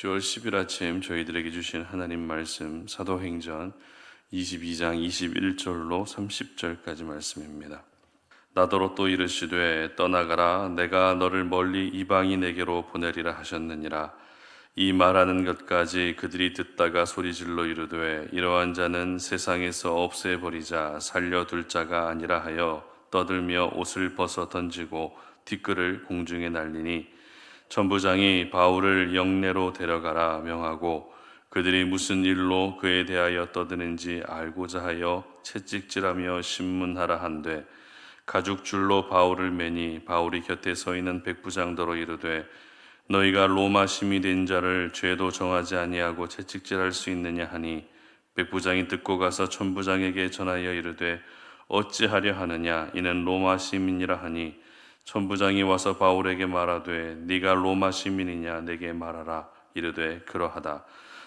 10월 10일 아침 저희들에게 주신 하나님 말씀 사도행전 22장 21절로 30절까지 말씀입니다. 나더러 또 이르시되 떠나가라 내가 너를 멀리 이방인에게로 보내리라 하셨느니라. 이 말하는 것까지 그들이 듣다가 소리질러 이르되 이러한 자는 세상에서 없애버리자 살려둘 자가 아니라 하여 떠들며 옷을 벗어 던지고 뒷글을 공중에 날리니 천부장이 바울을 영내로 데려가라 명하고 그들이 무슨 일로 그에 대하여 떠드는지 알고자 하여 채찍질하며 신문하라 한되 가죽줄로 바울을 매니 바울이 곁에 서 있는 백부장더러 이르되 너희가 로마 시민된 자를 죄도 정하지 아니하고 채찍질할 수 있느냐 하니 백부장이 듣고 가서 천부장에게 전하여 이르되 어찌하려 하느냐 이는 로마 시민이라 하니 천부장이 와서 바울에게 말하되 네가 로마 시민이냐 내게 말하라. 이르되 그러하다.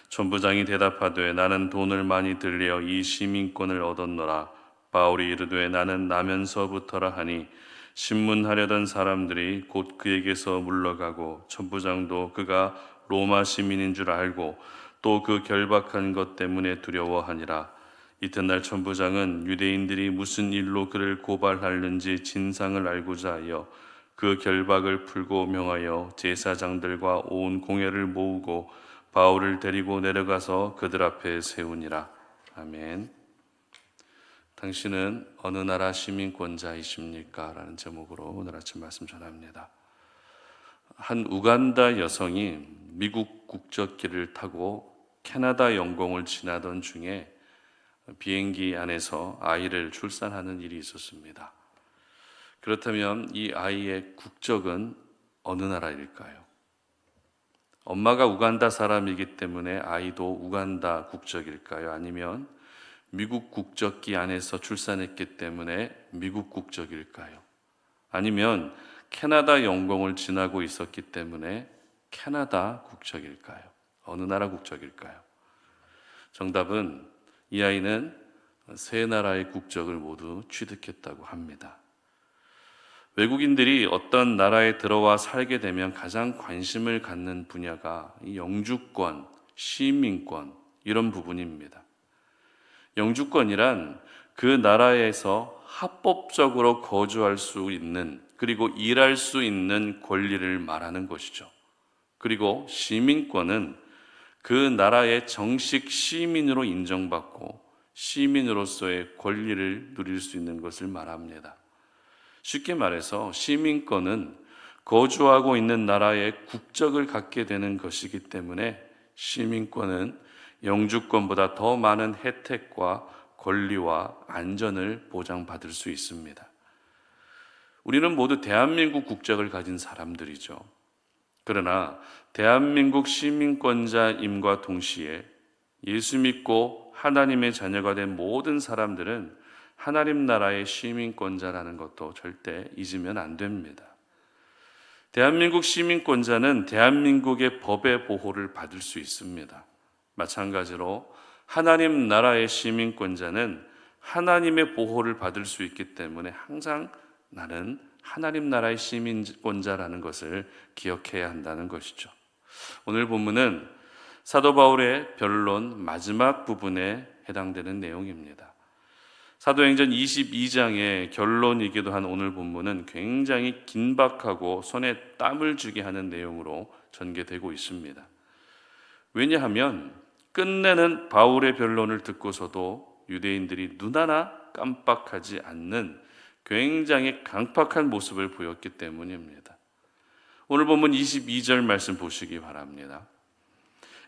천부장이 대답하되 나는 돈을 많이 들여 이 시민권을 얻었노라. 바울이 이르되 나는 나면서부터라 하니 신문하려던 사람들이 곧 그에게서 물러가고 천부장도 그가 로마 시민인 줄 알고 또 그 결박한 것 때문에 두려워하니라. 이튿날 천부장은 유대인들이 무슨 일로 그를 고발하는지 진상을 알고자 하여 그 결박을 풀고 명하여 제사장들과 온 공회를 모으고 바울을 데리고 내려가서 그들 앞에 세우니라. 아멘. 당신은 어느 나라 시민권자이십니까? 라는 제목으로 오늘 아침 말씀 전합니다. 한 우간다 여성이 미국 국적기를 타고 캐나다 영공을 지나던 중에 비행기 안에서 아이를 출산하는 일이 있었습니다. 그렇다면 이 아이의 국적은 어느 나라일까요? 엄마가 우간다 사람이기 때문에 아이도 우간다 국적일까요? 아니면 미국 국적기 안에서 출산했기 때문에 미국 국적일까요? 아니면 캐나다 영공을 지나고 있었기 때문에 캐나다 국적일까요? 어느 나라 국적일까요? 정답은 이 아이는 세 나라의 국적을 모두 취득했다고 합니다. 외국인들이 어떤 나라에 들어와 살게 되면 가장 관심을 갖는 분야가 영주권, 시민권 이런 부분입니다. 영주권이란 그 나라에서 합법적으로 거주할 수 있는 그리고 일할 수 있는 권리를 말하는 것이죠. 그리고 시민권은 그 나라의 정식 시민으로 인정받고 시민으로서의 권리를 누릴 수 있는 것을 말합니다. 쉽게 말해서 시민권은 거주하고 있는 나라의 국적을 갖게 되는 것이기 때문에 시민권은 영주권보다 더 많은 혜택과 권리와 안전을 보장받을 수 있습니다. 우리는 모두 대한민국 국적을 가진 사람들이죠. 그러나 대한민국 시민권자임과 동시에 예수 믿고 하나님의 자녀가 된 모든 사람들은 하나님 나라의 시민권자라는 것도 절대 잊으면 안 됩니다. 대한민국 시민권자는 대한민국의 법의 보호를 받을 수 있습니다. 마찬가지로 하나님 나라의 시민권자는 하나님의 보호를 받을 수 있기 때문에 항상 나는 하나님 나라의 시민권자라는 것을 기억해야 한다는 것이죠. 오늘 본문은 사도 바울의 변론 마지막 부분에 해당되는 내용입니다. 사도행전 22장의 결론이기도 한 오늘 본문은 굉장히 긴박하고 손에 땀을 쥐게 하는 내용으로 전개되고 있습니다. 왜냐하면 끝내는 바울의 변론을 듣고서도 유대인들이 눈 하나 깜빡하지 않는 굉장히 강팍한 모습을 보였기 때문입니다. 오늘 본문 22절 말씀 보시기 바랍니다.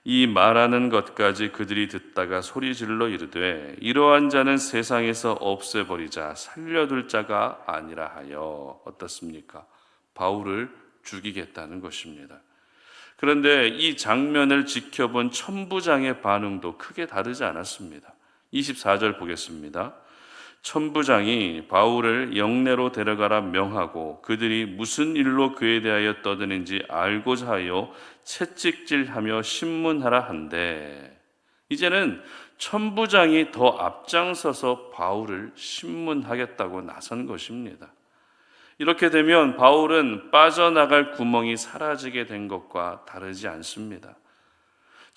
이 말하는 것까지 그들이 듣다가 소리질러 이르되 이러한 자는 세상에서 없애버리자 살려둘 자가 아니라 하여 어떻습니까? 바울을 죽이겠다는 것입니다. 그런데 이 장면을 지켜본 천부장의 반응도 크게 다르지 않았습니다. 24절 보겠습니다. 천부장이 바울을 영내로 데려가라 명하고 그들이 무슨 일로 그에 대하여 떠드는지 알고자 하여 채찍질하며 신문하라 한데 이제는 천부장이 더 앞장서서 바울을 신문하겠다고 나선 것입니다. 이렇게 되면 바울은 빠져나갈 구멍이 사라지게 된 것과 다르지 않습니다.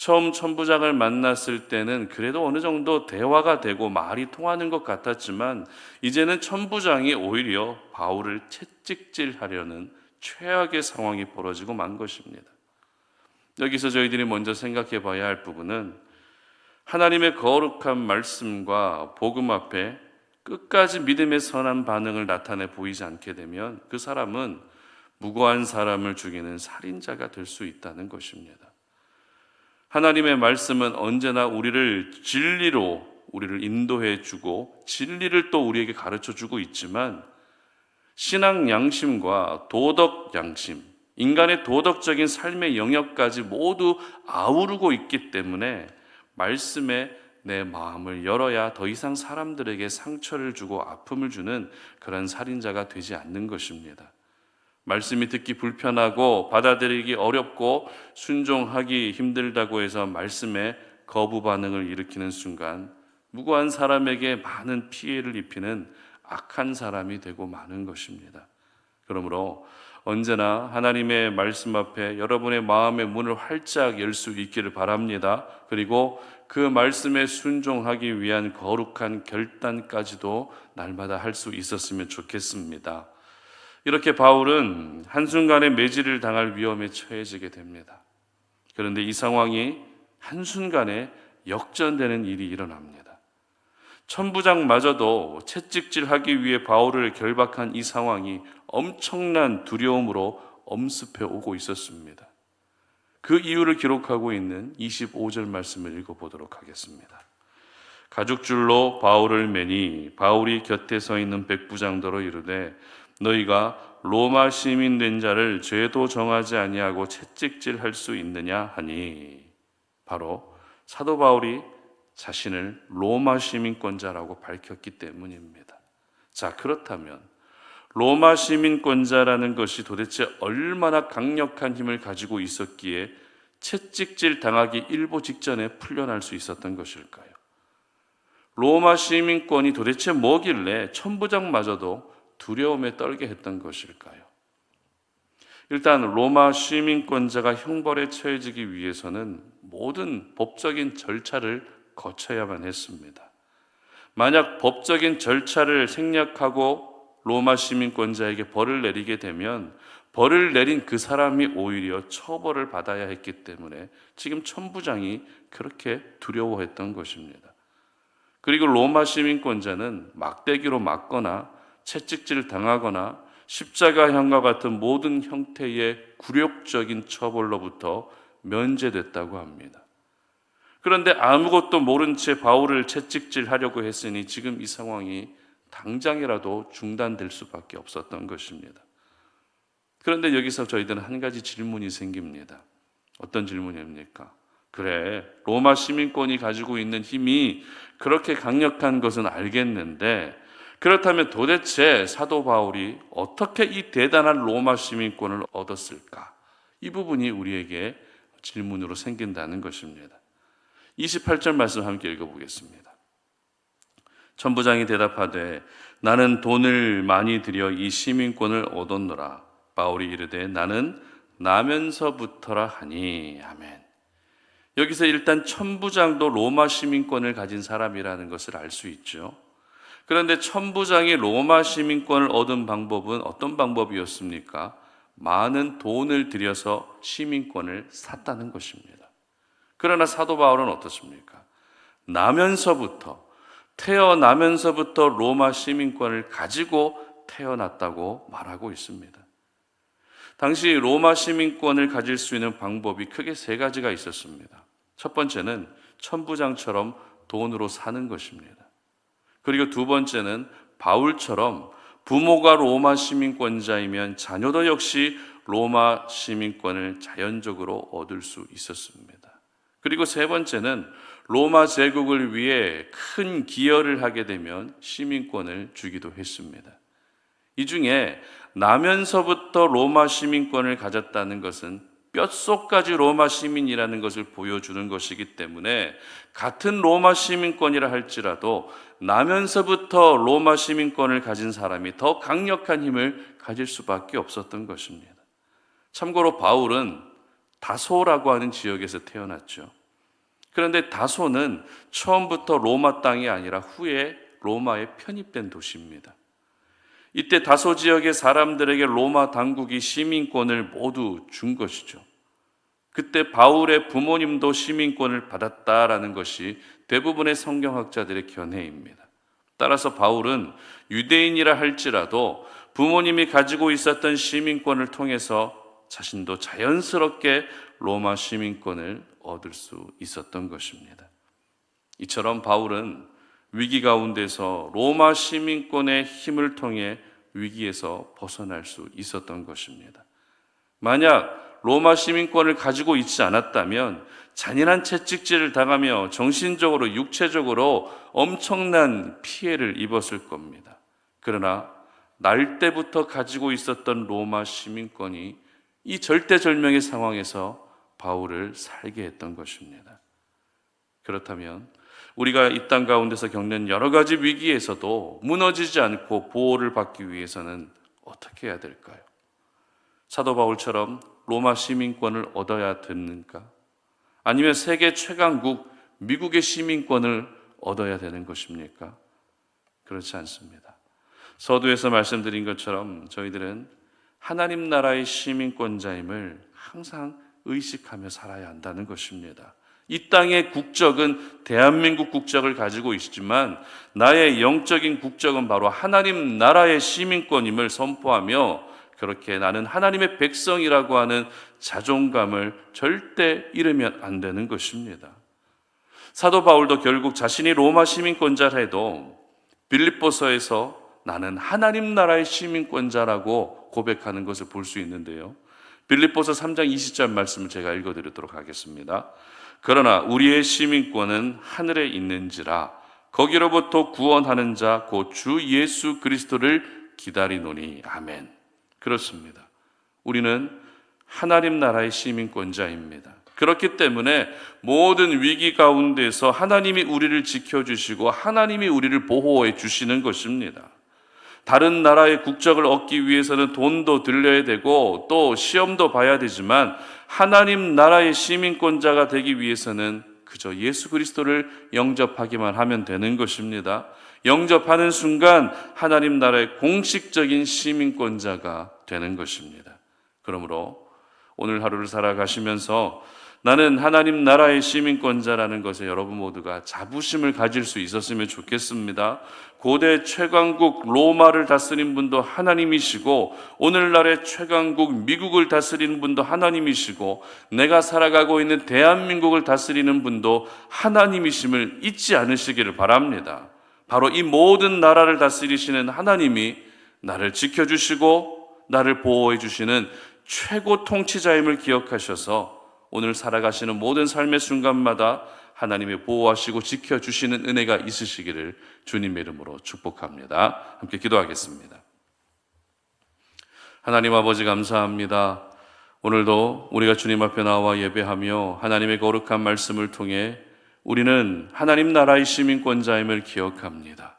처음 천부장을 만났을 때는 그래도 어느 정도 대화가 되고 말이 통하는 것 같았지만 이제는 천부장이 오히려 바울을 채찍질하려는 최악의 상황이 벌어지고 만 것입니다. 여기서 저희들이 먼저 생각해 봐야 할 부분은 하나님의 거룩한 말씀과 복음 앞에 끝까지 믿음의 선한 반응을 나타내 보이지 않게 되면 그 사람은 무고한 사람을 죽이는 살인자가 될 수 있다는 것입니다. 하나님의 말씀은 언제나 우리를 진리로 우리를 인도해 주고 진리를 또 우리에게 가르쳐 주고 있지만 신앙 양심과 도덕 양심, 인간의 도덕적인 삶의 영역까지 모두 아우르고 있기 때문에 말씀에 내 마음을 열어야 더 이상 사람들에게 상처를 주고 아픔을 주는 그런 살인자가 되지 않는 것입니다. 말씀이 듣기 불편하고 받아들이기 어렵고 순종하기 힘들다고 해서 말씀에 거부 반응을 일으키는 순간 무고한 사람에게 많은 피해를 입히는 악한 사람이 되고 마는 것입니다. 그러므로 언제나 하나님의 말씀 앞에 여러분의 마음의 문을 활짝 열 수 있기를 바랍니다. 그리고 그 말씀에 순종하기 위한 거룩한 결단까지도 날마다 할 수 있었으면 좋겠습니다. 이렇게 바울은 한순간에 매질을 당할 위험에 처해지게 됩니다. 그런데 이 상황이 한순간에 역전되는 일이 일어납니다. 천부장마저도 채찍질하기 위해 바울을 결박한 이 상황이 엄청난 두려움으로 엄습해 오고 있었습니다. 그 이유를 기록하고 있는 25절 말씀을 읽어보도록 하겠습니다. 가죽줄로 바울을 매니 바울이 곁에 서 있는 백부장더러 이르되 너희가 로마 시민 된 자를 죄도 정하지 아니하고 채찍질할 수 있느냐 하니, 바로 사도 바울이 자신을 로마 시민권자라고 밝혔기 때문입니다. 자, 그렇다면 로마 시민권자라는 것이 도대체 얼마나 강력한 힘을 가지고 있었기에 채찍질 당하기 일보 직전에 풀려날 수 있었던 것일까요? 로마 시민권이 도대체 뭐길래 천부장마저도 두려움에 떨게 했던 것일까요? 일단 로마 시민권자가 형벌에 처해지기 위해서는 모든 법적인 절차를 거쳐야만 했습니다. 만약 법적인 절차를 생략하고 로마 시민권자에게 벌을 내리게 되면 벌을 내린 그 사람이 오히려 처벌을 받아야 했기 때문에 지금 천부장이 그렇게 두려워했던 것입니다. 그리고 로마 시민권자는 막대기로 맞거나 채찍질을 당하거나 십자가형과 같은 모든 형태의 굴욕적인 처벌로부터 면제됐다고 합니다. 그런데 아무것도 모른 채 바울을 채찍질하려고 했으니 지금 이 상황이 당장이라도 중단될 수밖에 없었던 것입니다. 그런데 여기서 저희들은 한 가지 질문이 생깁니다. 어떤 질문입니까? 그래, 로마 시민권이 가지고 있는 힘이 그렇게 강력한 것은 알겠는데 그렇다면 도대체 사도 바울이 어떻게 이 대단한 로마 시민권을 얻었을까? 이 부분이 우리에게 질문으로 생긴다는 것입니다. 28절 말씀 함께 읽어보겠습니다. 천부장이 대답하되 나는 돈을 많이 들여 이 시민권을 얻었노라. 바울이 이르되 나는 나면서부터라 하니. 아멘. 여기서 일단 천부장도 로마 시민권을 가진 사람이라는 것을 알 수 있죠. 그런데 천부장이 로마 시민권을 얻은 방법은 어떤 방법이었습니까? 많은 돈을 들여서 시민권을 샀다는 것입니다. 그러나 사도 바울은 어떻습니까? 태어나면서부터 로마 시민권을 가지고 태어났다고 말하고 있습니다. 당시 로마 시민권을 가질 수 있는 방법이 크게 세 가지가 있었습니다. 첫 번째는 천부장처럼 돈으로 사는 것입니다. 그리고 두 번째는 바울처럼 부모가 로마 시민권자이면 자녀도 역시 로마 시민권을 자연적으로 얻을 수 있었습니다. 그리고 세 번째는 로마 제국을 위해 큰 기여를 하게 되면 시민권을 주기도 했습니다. 이 중에 나면서부터 로마 시민권을 가졌다는 것은 뼛속까지 로마 시민이라는 것을 보여주는 것이기 때문에 같은 로마 시민권이라 할지라도 나면서부터 로마 시민권을 가진 사람이 더 강력한 힘을 가질 수밖에 없었던 것입니다. 참고로 바울은 다소라고 하는 지역에서 태어났죠. 그런데 다소는 처음부터 로마 땅이 아니라 후에 로마에 편입된 도시입니다. 이때 다소 지역의 사람들에게 로마 당국이 시민권을 모두 준 것이죠. 그때 바울의 부모님도 시민권을 받았다라는 것이 대부분의 성경학자들의 견해입니다. 따라서 바울은 유대인이라 할지라도 부모님이 가지고 있었던 시민권을 통해서 자신도 자연스럽게 로마 시민권을 얻을 수 있었던 것입니다. 이처럼 바울은 위기 가운데서 로마 시민권의 힘을 통해 위기에서 벗어날 수 있었던 것입니다. 만약 로마 시민권을 가지고 있지 않았다면 잔인한 채찍질을 당하며 정신적으로 육체적으로 엄청난 피해를 입었을 겁니다. 그러나 날 때부터 가지고 있었던 로마 시민권이 이 절대절명의 상황에서 바울을 살게 했던 것입니다. 그렇다면 우리가 이 땅 가운데서 겪는 여러 가지 위기에서도 무너지지 않고 보호를 받기 위해서는 어떻게 해야 될까요? 사도 바울처럼 로마 시민권을 얻어야 됩니까? 아니면 세계 최강국 미국의 시민권을 얻어야 되는 것입니까? 그렇지 않습니다. 서두에서 말씀드린 것처럼 저희들은 하나님 나라의 시민권자임을 항상 의식하며 살아야 한다는 것입니다. 이 땅의 국적은 대한민국 국적을 가지고 있지만 나의 영적인 국적은 바로 하나님 나라의 시민권임을 선포하며 그렇게 나는 하나님의 백성이라고 하는 자존감을 절대 잃으면 안 되는 것입니다. 사도 바울도 결국 자신이 로마 시민권자라 해도 빌립보서에서 나는 하나님 나라의 시민권자라고 고백하는 것을 볼 수 있는데요. 빌립보서 3장 20절 말씀을 제가 읽어드리도록 하겠습니다. 그러나 우리의 시민권은 하늘에 있는지라 거기로부터 구원하는 자 곧 주 예수 그리스도를 기다리노니. 아멘. 그렇습니다. 우리는 하나님 나라의 시민권자입니다. 그렇기 때문에 모든 위기 가운데서 하나님이 우리를 지켜주시고 하나님이 우리를 보호해 주시는 것입니다. 다른 나라의 국적을 얻기 위해서는 돈도 들여야 되고 또 시험도 봐야 되지만 하나님 나라의 시민권자가 되기 위해서는 그저 예수 그리스도를 영접하기만 하면 되는 것입니다. 영접하는 순간 하나님 나라의 공식적인 시민권자가 되는 것입니다. 그러므로 오늘 하루를 살아가시면서 나는 하나님 나라의 시민권자라는 것에 여러분 모두가 자부심을 가질 수 있었으면 좋겠습니다. 고대 최강국 로마를 다스린 분도 하나님이시고 오늘날의 최강국 미국을 다스리는 분도 하나님이시고 내가 살아가고 있는 대한민국을 다스리는 분도 하나님이심을 잊지 않으시기를 바랍니다. 바로 이 모든 나라를 다스리시는 하나님이 나를 지켜주시고 나를 보호해 주시는 최고 통치자임을 기억하셔서 오늘 살아가시는 모든 삶의 순간마다 하나님의 보호하시고 지켜주시는 은혜가 있으시기를 주님의 이름으로 축복합니다. 함께 기도하겠습니다. 하나님 아버지 감사합니다. 오늘도 우리가 주님 앞에 나와 예배하며 하나님의 거룩한 말씀을 통해 우리는 하나님 나라의 시민권자임을 기억합니다.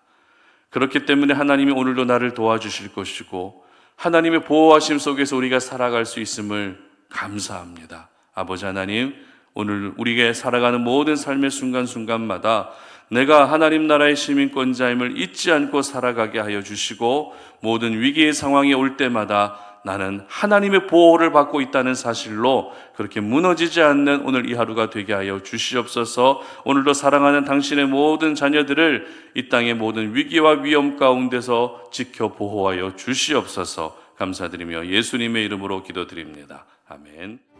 그렇기 때문에 하나님이 오늘도 나를 도와주실 것이고 하나님의 보호하심 속에서 우리가 살아갈 수 있음을 감사합니다. 아버지 하나님, 오늘 우리에게 살아가는 모든 삶의 순간순간마다 내가 하나님 나라의 시민권자임을 잊지 않고 살아가게 하여 주시고 모든 위기의 상황이 올 때마다 나는 하나님의 보호를 받고 있다는 사실로 그렇게 무너지지 않는 오늘 이 하루가 되게 하여 주시옵소서. 오늘도 사랑하는 당신의 모든 자녀들을 이 땅의 모든 위기와 위험 가운데서 지켜 보호하여 주시옵소서. 감사드리며 예수님의 이름으로 기도드립니다. 아멘.